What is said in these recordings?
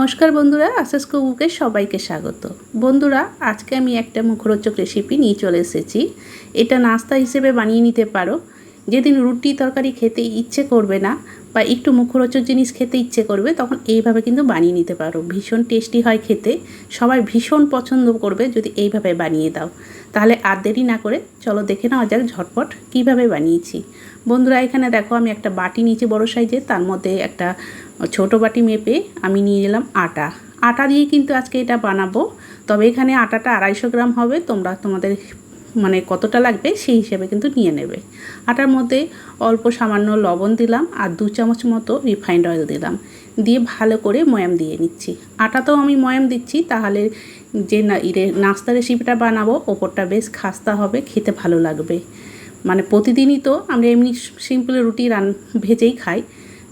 নমস্কার বন্ধুরা, আসাস কুকে সবাইকে স্বাগত। বন্ধুরা, আজকে আমি একটা মুখরোচক রেসিপি নিয়ে চলে এসেছি। এটা নাস্তা হিসেবে বানিয়ে নিতে পারো। যেদিন রুটি তরকারি খেতে ইচ্ছে করবে না বা একটু মুখরোচক জিনিস খেতে ইচ্ছে করবে, তখন এইভাবে কিন্তু বানিয়ে নিতে পারো। ভীষণ টেস্টি হয় খেতে, সবাই ভীষণ পছন্দ করবে যদি এইভাবে বানিয়ে দাও। তাহলে আর দেরি না করে চলো দেখে নেওয়া যাক ঝটপট কীভাবে বানিয়েছি। বন্ধুরা, এখানে দেখো আমি একটা বাটি নিয়েছি বড় সাইজের, তার মধ্যে একটা ছোটো বাটি মেপে আমি নিয়ে নিলাম আটা দিয়ে কিন্তু আজকে এটা বানাবো। তবে এখানে আটাটা 250 গ্রাম হবে, তোমরা তোমাদের কতটা লাগবে সেই হিসেবে কিন্তু নিয়ে নেবে। আটার মধ্যে অল্প সামান্য লবণ দিলাম আর 2 চামচ মতো রিফাইন্ড অয়েল দিলাম, দিয়ে ভালো করে ময়াম দিয়ে নিচ্ছি। আটাতেও আমি ময়াম দিচ্ছি, তাহলে যে নাস্তা রেসিপিটা বানাবো ওপরটা বেশ খাস্তা হবে, খেতে ভালো লাগবে। প্রতিদিনই তো আমরা এমনি সিম্পল রুটি ভেজেই খাই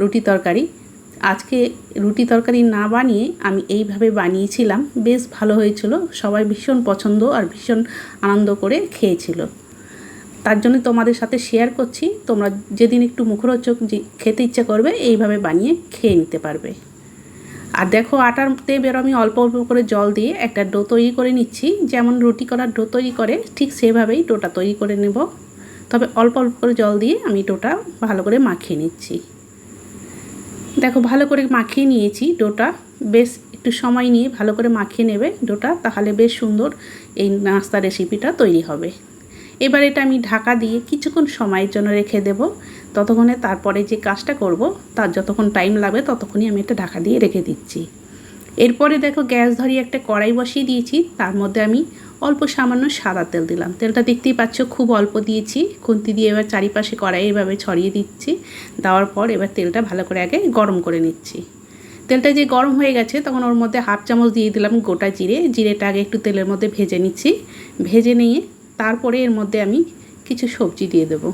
রুটি তরকারি। আজকে রুটি তরকারি না বানিয়ে আমি এইভাবে বানিয়েছিলাম, বেশ ভালো হয়েছিল। সবাই ভীষণ পছন্দ আর ভীষণ আনন্দ করে খেয়েছিল। তার জন্য তোমাদের সাথে শেয়ার করছি। তোমরা যেদিন একটু মুখরোচক খেতে ইচ্ছে করবে এইভাবে বানিয়ে খেয়ে নিতে পারবে। আর দেখো, আটাতে আমি অল্প অল্প করে জল দিয়ে একটা ডো তৈরি করে নিচ্ছি। যেমন রুটি করার ডো তৈরি করে ঠিক সেভাবেই ডোটা তৈরি করে নেব। তবে অল্প অল্প করে জল দিয়ে আমি ডোটা ভালো করে মাখিয়ে নিচ্ছি। দেখো, ভালো করে মাখিয়ে নিয়েছি ডোটা। বেশ একটু সময় নিয়ে ভালো করে মাখিয়ে নেবে ডোটা, তাহলে বেশ সুন্দর এই নাস্তা রেসিপিটা তৈরি হবে। এবার এটা আমি ঢাকা দিয়ে কিছুক্ষণ সময়ের জন্য রেখে দেব। ততক্ষণে তারপরে যে কাজটা করব তার যতক্ষণ টাইম লাগবে ততক্ষণই আমি এটা ঢাকা দিয়ে রেখে দিচ্ছি। এরপরে দেখো, গ্যাস ধরিয়ে একটা কড়াই বসিয়ে দিয়েছি। তার মধ্যে আমি অল্প সামান্য সাদা তেল দিলাম। তেলটা দেখতেই পাচ্ছ খুব অল্প দিয়েছি। খুন্তি দিয়ে এবার চারিপাশে কড়াই এভাবে ছড়িয়ে দিচ্ছি। দেওয়ার পর এবার তেলটা ভালো করে আগে গরম করে নিচ্ছি। তেলটা যে গরম হয়ে গেছে তখন ওর মধ্যে 1/2 চামচ দিয়ে দিলাম গোটা জিরেটা আগে একটু তেলের মধ্যে ভেজে নিচ্ছি। ভেজে নিয়ে তারপরে এর মধ্যে আমি কিছু সবজি দিয়ে দেবো।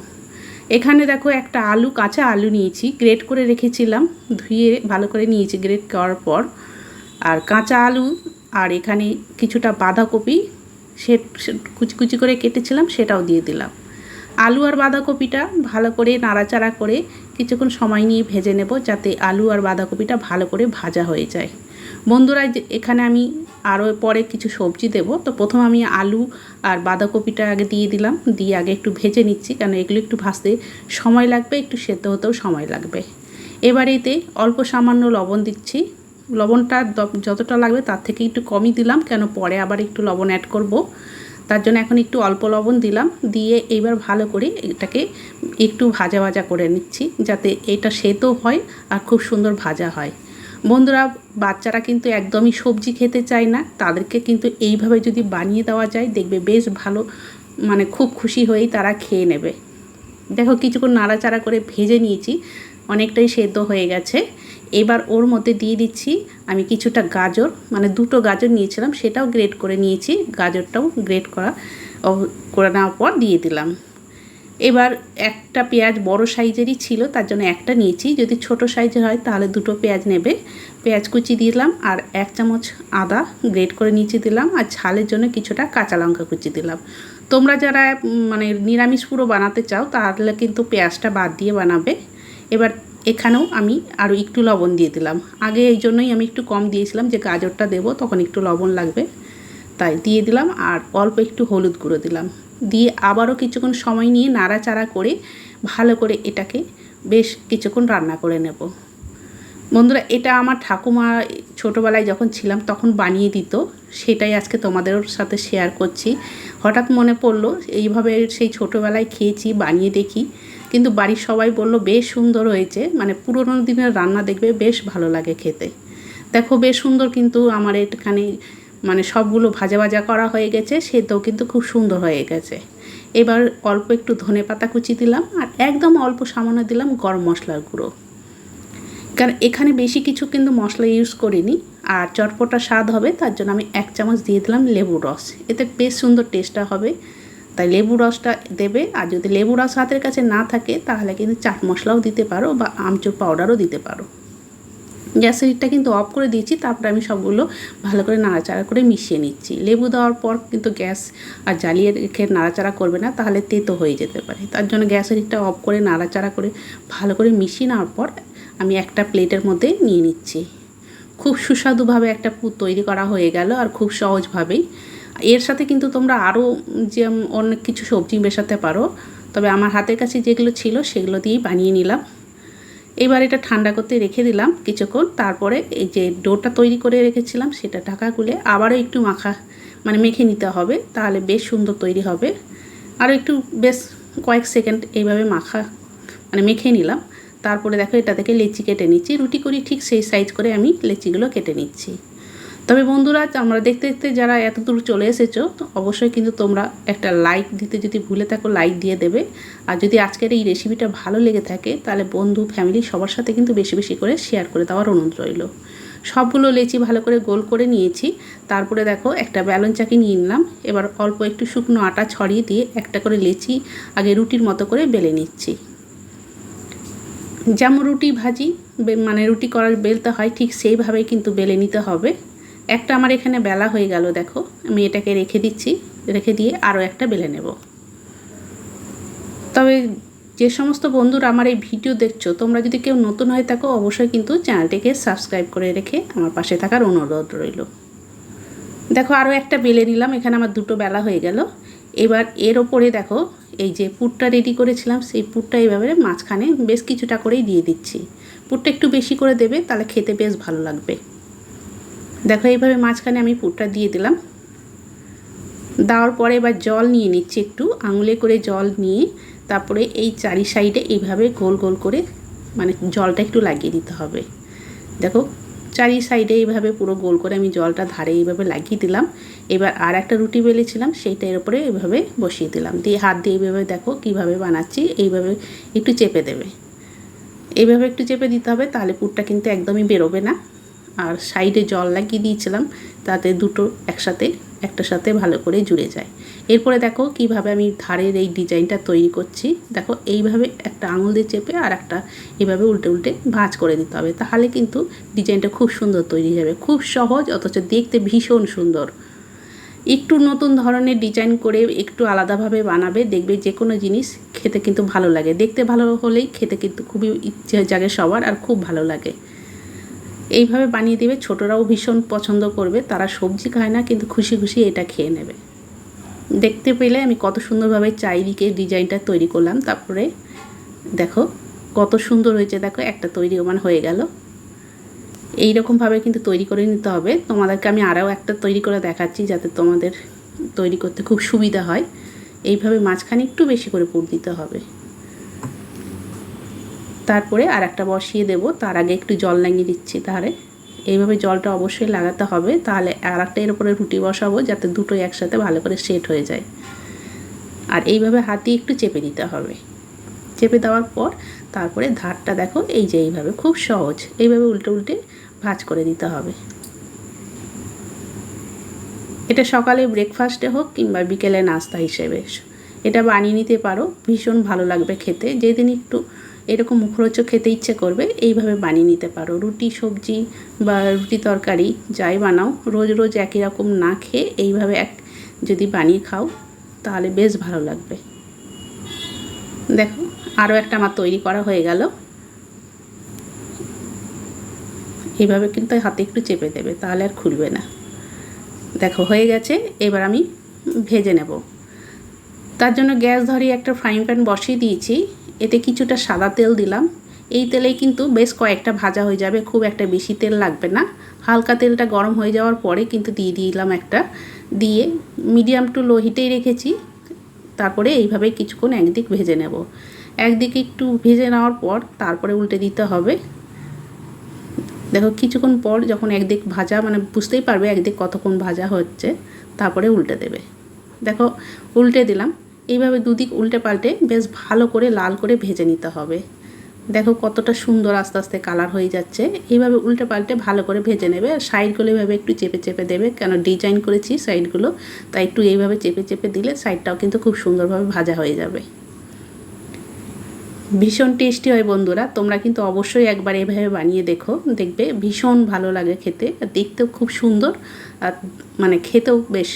এখানে দেখো, একটা কাঁচা আলু নিয়েছি, গ্রেট করে রেখেছিলাম, ধুয়ে ভালো করে নিয়েছি গ্রেট করার পর। আর কাঁচা আলু আর এখানে কিছুটা বাঁধাকপি সে কুচি কুচি করে কেটেছিলাম, সেটাও দিয়ে দিলাম। আলু আর বাঁধাকপিটা ভালো করে নাড়াচাড়া করে কিছুক্ষণ সময় নিয়ে ভেজে নেব, যাতে আলু আর বাঁধাকপিটা ভালো করে ভাজা হয়ে যায়। বন্ধুরা, এখানে আমি আরও পরে কিছু সবজি দেব। তো প্রথম আমি আলু আর বাঁধাকপিটা আগে দিয়ে দিলাম, দিয়ে আগে একটু ভেজে নিচ্ছি, কারণ এগুলো একটু ভাজতে সময় লাগবে, একটু সেদ্ধ হতেও সময় লাগবে। এবার এতে অল্প সামান্য লবণ দিচ্ছি। লবণটা যতটা লাগবে তার থেকে একটু কমই দিলাম, কেন পরে আবার একটু লবণ অ্যাড করব। তার জন্য এখন একটু অল্প লবণ দিলাম। দিয়ে এইবার ভালো করে এটাকে একটু ভাজা ভাজা করে নিচ্ছি, যাতে এটা সেদ্ধ হয় আর খুব সুন্দর ভাজা হয়। বন্ধুরা, বাচ্চারা কিন্তু একদমই সবজি খেতে চায় না, তাদেরকে কিন্তু এইভাবে যদি বানিয়ে দেওয়া যায় দেখবে বেশ ভালো, খুব খুশি হয়েই তারা খেয়ে নেবে। দেখো, কিছুক্ষণ নাড়াচাড়া করে ভেজে নিয়েছি, অনেকটাই সেদ্ধ হয়ে গেছে। এবার ওর মধ্যে দিয়ে দিচ্ছি আমি কিছুটা গাজর, 2টো গাজর নিয়েছিলাম, সেটাও গ্রেট করে নিয়েছি। গাজরটাও গ্রেট করে নেওয়ার পর দিয়ে দিলাম। এবার একটা পেঁয়াজ বড় সাইজেরই ছিল, তার জন্য একটা নিয়েছি। যদি ছোট সাইজের হয় তাহলে 2টো পেঁয়াজ নেবে। পেঁয়াজ কুচি দিলাম আর 1 চামচ আদা গ্রেট করে নিচে দিলাম, আর ঝালের জন্য কিছুটা কাঁচা লঙ্কা কুচি দিলাম। তোমরা যারা নিরামিষ পুরো বানাতে চাও তাহলে কিন্তু পেঁয়াজটা বাদ দিয়ে বানাবে। এবার এখানেও আমি আরও একটু লবণ দিয়ে দিলাম। আগে এই জন্যই আমি একটু কম দিয়েছিলাম, যে গাজরটা দেবো তখন একটু লবণ লাগবে, তাই দিয়ে দিলাম। আর অল্প একটু হলুদ গুঁড়ো দিলাম। দিয়ে আবারও কিছুক্ষণ সময় নিয়ে নাড়াচাড়া করে ভালো করে এটাকে বেশ কিছুক্ষণ রান্না করে নেব। বন্ধুরা, এটা আমার ঠাকুমা ছোটোবেলায় যখন ছিলাম তখন বানিয়ে দিত, সেটাই আজকে তোমাদের সাথে শেয়ার করছি। হঠাৎ মনে পড়লো এইভাবে সেই ছোটোবেলায় খেয়েছি, বানিয়ে দেখি। কিন্তু বাড়ির সবাই বলল বেশ সুন্দর হয়েছে, পুরোনো দিনের রান্না দেখবে বেশ ভালো লাগে খেতে। দেখো, বেশ সুন্দর কিন্তু আমার এখানে সবগুলো ভাজা ভাজা করা হয়ে গেছে, সেটাও কিন্তু খুব সুন্দর হয়ে গেছে। এবার অল্প একটু ধনেপাতা কুচি দিলাম আর একদম অল্প সামান্য দিলাম গরম মশলার গুঁড়ো, কারণ এখানে বেশি কিছু কিন্তু মশলা ইউজ করিনি। আর চটপটা স্বাদ হবে তার জন্য আমি 1 চামচ দিয়ে দিলাম লেবুর রস, এতে বেশ সুন্দর টেস্টটা হবে, তাই লেবু রসটা দেবে। আর যদি লেবু রস হাতের কাছে না থাকে তাহলে কিন্তু চাট মশলাও দিতে পারো বা আমচুর পাউডারও দিতে পারো। গ্যাসের হিটটা কিন্তু অফ করে দিয়েছি। তারপরে আমি সবগুলো ভালো করে নাড়াচাড়া করে মিশিয়ে নিচ্ছি। লেবু দেওয়ার পর কিন্তু গ্যাস আর জ্বালিয়ে রেখে নাড়াচাড়া করবে না, তাহলে তেতো হয়ে যেতে পারে। তার জন্য গ্যাসের হিটটা অফ করে নাড়াচাড়া করে ভালো করে মিশিয়ে নেওয়ার পর আমি একটা প্লেটের মধ্যে নিয়ে নিচ্ছি। খুব সুস্বাদুভাবে একটা পুর তৈরি করা হয়ে গেল, আর খুব সহজভাবেই। এর সাথে কিন্তু তোমরা আরও যে অনেক কিছু সবজি মেশাতে পারো, তবে আমার হাতের কাছে যেগুলো ছিল সেগুলো দিয়েই বানিয়ে নিলাম। এবার এটা ঠান্ডা করতে রেখে দিলাম কিছুক্ষণ। তারপরে এই যে ডোটা তৈরি করে রেখেছিলাম সেটা ঢাকা খুলে আবারও একটু মেখে নিতে হবে, তাহলে বেশ সুন্দর তৈরি হবে। আরও একটু বেশ কয়েক সেকেন্ড এইভাবে মেখে নিলাম। তারপরে দেখো এটা থেকে লেচি কেটে নিচ্ছি, রুটি করি ঠিক সেই সাইজ করে আমি লেচিগুলো কেটে নিচ্ছি। তবে বন্ধুরা, আমরা দেখতে দেখতে যারা এত দূর চলে এসেছো, অবশ্যই কিন্তু তোমরা একটা লাইক দিতে যদি ভুলে থাকো লাইক দিয়ে দেবে। আর যদি আজকের এই রেসিপিটা ভালো লেগে থাকে তাহলে বন্ধু ফ্যামিলি সবার সাথে কিন্তু বেশি বেশি করে শেয়ার করে দেওয়ার অনুরোধ রইল। সবগুলো লেচি ভালো করে গোল করে নিয়েছি। তারপরে দেখো একটা ব্যালন চাকি নিয়ে নিলাম। এবার অল্প একটু শুকনো আটা ছড়িয়ে দিয়ে একটা করে লেচি আগে রুটির মতো করে বেলে নিচ্ছি। যেমন রুটি ভাজি রুটি করার বেলতে হয় ঠিক সেইভাবেই কিন্তু বেলে নিতে হবে। একটা আমার এখানে বেলা হয়ে গেল, দেখো আমি এটাকে রেখে দিচ্ছি। রেখে দিয়ে আরও একটা বেলে নেব। তবে যে সমস্ত বন্ধুরা আমার এই ভিডিও দেখছো, তোমরা যদি কেউ নতুন হয়ে থাকো অবশ্যই কিন্তু চ্যানেলটিকে সাবস্ক্রাইব করে রেখে আমার পাশে থাকার অনুরোধ রইল। দেখো আরও একটা বেলে নিলাম, এখানে আমার দুটো বেলা হয়ে গেল। এবার এর ওপরে দেখো এই যে পুরটা রেডি করেছিলাম সেই পুরটা এইভাবে মাঝখানে বেশ কিছুটা করেই দিয়ে দিচ্ছি। পুরটা একটু বেশি করে দেবে, তাহলে খেতে বেশ ভালো লাগবে। দেখো এইভাবে মাঝখানে আমি পুরটা দিয়ে দিলাম। দেওয়ার পরে এবার জল নিয়ে নিচ্ছি, একটু আঙুলে করে জল নিয়ে তারপরে এই চারি সাইডে এইভাবে গোল গোল করে জলটা একটু লাগিয়ে দিতে হবে। দেখো চারি সাইডে এইভাবে পুরো গোল করে আমি জলটা ধারে এইভাবে লাগিয়ে দিলাম। এবার আর একটা রুটি বেলেছিলাম সেইটা এর উপরে এইভাবে বসিয়ে দিলাম, দিয়ে হাত দিয়ে এইভাবে দেখো কিভাবে বানাচ্ছি, এইভাবে একটু চেপে দেবে। এইভাবে একটু চেপে দিতে হবে, তাহলে পুরটা কিন্তু একদমই বেরোবে না। আর সাইডে জল লাগিয়ে দিয়েছিলাম, তাতে দুটো একটার সাথে ভালো করে জুড়ে যায়। এরপরে দেখো কিভাবে আমি ধারের এই ডিজাইনটা তৈরি করছি। দেখো এইভাবে একটা আঙুল দিয়ে চেপে আর একটা এইভাবে উল্টে উল্টে ভাঁজ করে দিতে হবে, তাহলে কিন্তু ডিজাইনটা খুব সুন্দর তৈরি হবে। খুব সহজ, অথচ দেখতে ভীষণ সুন্দর। একটু নতুন ধরনের ডিজাইন করে একটু আলাদাভাবে বানাবে, দেখবে যে কোনো জিনিস খেতে কিন্তু ভালো লাগে। দেখতে ভালো হলেই খেতে কিন্তু খুবই ইচ্ছে জাগে সবার, আর খুব ভালো লাগে। এইভাবে বানিয়ে দেবে, ছোটরাও ভীষণ পছন্দ করবে। তারা সবজি খায় না কিন্তু খুশি খুশি এটা খেয়ে নেবে। দেখতে পেলে আমি কত সুন্দরভাবে চারিদিকে ডিজাইনটা তৈরি করলাম। তারপরে দেখো কত সুন্দর হয়েছে, দেখো একটা তৈরি হয়ে গেল। এই রকমভাবে কিন্তু তৈরি করে নিতে হবে। তোমাদেরকে আমি আরও একটা তৈরি করে দেখাচ্ছি যাতে তোমাদের তৈরি করতে খুব সুবিধা হয়। এইভাবে মাঝখানে একটু বেশি করে পুর দিতে হবে। তারপরে আর একটা বসিয়ে দেব, তার আগে একটু জল লাগিয়ে দিচ্ছি ধারে। এইভাবে জলটা অবশ্যই লাগাতে হবে, তাহলে আর একটা এর উপরে রুটি বসাবো যাতে দুটোই একসাথে ভালো করে সেট হয়ে যায়। আর এইভাবে হাত দিয়ে একটু চেপে দিতে হবে। চেপে দেওয়ার পর তারপরে ধারটা দেখো এই যে এইভাবে খুব সহজ এইভাবে উল্টে উল্টে ভাঁজ করে দিতে হবে। এটা সকালে ব্রেকফাস্টে হোক কিংবা বিকেলে নাস্তা হিসেবে এটা বানিয়ে নিতে পারো, ভীষণ ভালো লাগবে খেতে। যেদিন একটু এরকম মুখরোচক খেতে ইচ্ছে করবে এইভাবে বানিয়ে নিতে পারো। রুটি সবজি বা রুটি তরকারি যাই বানাও, রোজ রোজ একই রকম না খেয়ে এইভাবে যদি বানিয়ে খাও তাহলে বেশ ভালো লাগবে। দেখো আরও একটা আমার তৈরি করা হয়ে গেল। এইভাবে কিন্তু হাতে একটু চেপে দেবে, তাহলে আর খুলবে না। দেখো হয়ে গেছে, এবার আমি ভেজে নেব। তার জন্য গ্যাস ধরিয়ে একটা ফ্রাইং প্যান বসিয়ে দিয়েছি। এতে কিছুটা সাদা তেল দিলাম। এই তেলেই কিন্তু বেশ কয়েকটা ভাজা হয়ে যাবে, খুব একটা বেশি তেল লাগবে না। হালকা তেলটা গরম হয়ে যাওয়ার পরে কিন্তু দিয়ে দিলাম দিয়ে মিডিয়াম টু লো হিটেই রেখেছি। তারপরে এইভাবে কিছুক্ষণ একদিক ভেজে নেব। একদিকে একটু ভেজে নেওয়ার পর তারপরে উল্টে দিতে হবে। দেখো কিছুক্ষণ পর যখন একদিক ভাজা বুঝতেই পারবে একদিক কতক্ষণ ভাজা হচ্ছে, তারপরে উল্টে দেবে। দেখো উল্টে দিলাম। এইভাবে দুদিক উল্টে পাল্টে বেশ ভালো করে লাল করে ভেজে নিতে হবে। দেখো কতটা সুন্দর আস্তে আস্তে কালার হয়ে যাচ্ছে। এইভাবে উল্টে পাল্টে ভালো করে ভেজে নেবে। আর সাইডগুলো এইভাবে একটু চেপে চেপে দেবে, কেন ডিজাইন করেছি সাইডগুলো, তাই একটু এইভাবে চেপে চেপে দিলে সাইডটাও কিন্তু খুব সুন্দরভাবে ভাজা হয়ে যাবে। ভীষণ টেস্টি হয় বন্ধুরা, তোমরা কিন্তু অবশ্যই একবার এভাবে বানিয়ে দেখো, দেখবে ভীষণ ভালো লাগে খেতে। আর দেখতেও খুব সুন্দর, আর খেতেও বেশ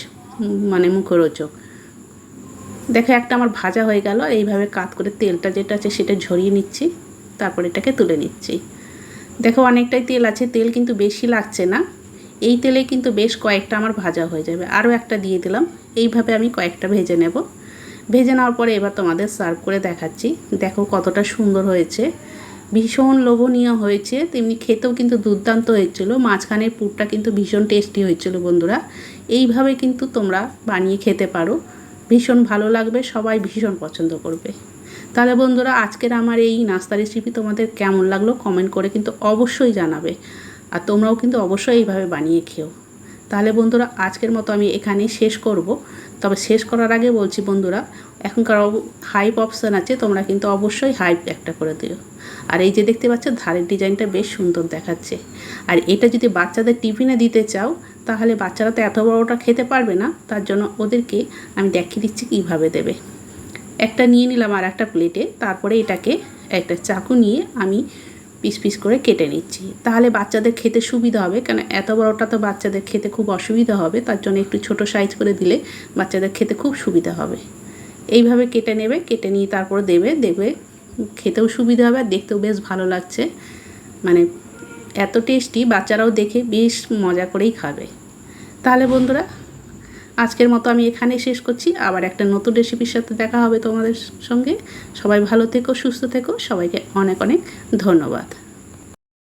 মুখরোচক। দেখো একটা আমার ভাজা হয়ে গেল। এইভাবে কাত করে তেলটা যেটা আছে সেটা ঝরিয়ে নিচ্ছি, তারপর এটাকে তুলে নিচ্ছি। দেখো অনেকটাই তেল আছে, তেল কিন্তু বেশি লাগছে না। এই তেলে কিন্তু বেশ কয়েকটা আমার ভাজা হয়ে যাবে। আরও একটা দিয়ে দিলাম। এইভাবে আমি কয়েকটা ভেজে নেব। ভেজে নেওয়ার পরে এবার তোমাদের সার্ভ করে দেখাচ্ছি। দেখো কতটা সুন্দর হয়েছে, ভীষণ লোভনীয় হয়েছে, তেমনি খেতেও কিন্তু দুর্দান্ত হয়েছিল। মাঝখানের পুরটা কিন্তু ভীষণ টেস্টি হয়েছিল বন্ধুরা। এইভাবে কিন্তু তোমরা বানিয়ে খেতে পারো, ভীষণ ভালো লাগবে, সবাই ভীষণ পছন্দ করবে। তাহলে বন্ধুরা আজকের আমার এই নাস্তা রেসিপি তোমাদের কেমন লাগলো কমেন্ট করে কিন্তু অবশ্যই জানাবে। আর তোমরাও কিন্তু অবশ্যই এইভাবে বানিয়ে খেও। তাহলে বন্ধুরা আজকের মতো আমি এখানেই শেষ করব। তবে শেষ করার আগে বলছি বন্ধুরা, এখনকার হাইপ অপশান আছে, তোমরা কিন্তু অবশ্যই হাইপ একটা করে দিও। আর এই যে দেখতে পাচ্ছ ধারের ডিজাইনটা বেশ সুন্দর দেখাচ্ছে। আর এটা যদি বাচ্চাদের টিফিনে দিতে চাও তাহলে বাচ্চারা তো এত বড়টা খেতে পারবে না, তার জন্য ওদেরকে আমি দেখিয়ে দিচ্ছি কীভাবে দেবে। একটা নিয়ে নিলাম আর একটা প্লেটে, তারপরে এটাকে একটা চাকু নিয়ে আমি পিস পিস করে কেটে নিচ্ছি। তাহলে বাচ্চাদের খেতে সুবিধা হবে, কেন এত বড়টা তো বাচ্চাদের খেতে খুব অসুবিধা হবে, তার জন্য একটু ছোট সাইজ করে দিলে বাচ্চাদের খেতে খুব সুবিধা হবে। এইভাবে কেটে নেবে, কেটে নিয়ে তারপরে দেখবে খেতেও সুবিধা হবে আর দেখতেও বেশ ভালো লাগছে। মানে এত টেস্টি, বাচ্চারাও দেখে বেশ মজা করেই খাবে। তাহলে বন্ধুরা আজকের মতো আমি এখানে শেষ করছি। আবার একটা নতুন রেসিপির সাথে দেখা হবে তোমাদের সঙ্গে। সবাই ভালো থেকো, সুস্থ থেকো, সবাইকে অনেক অনেক ধন্যবাদ।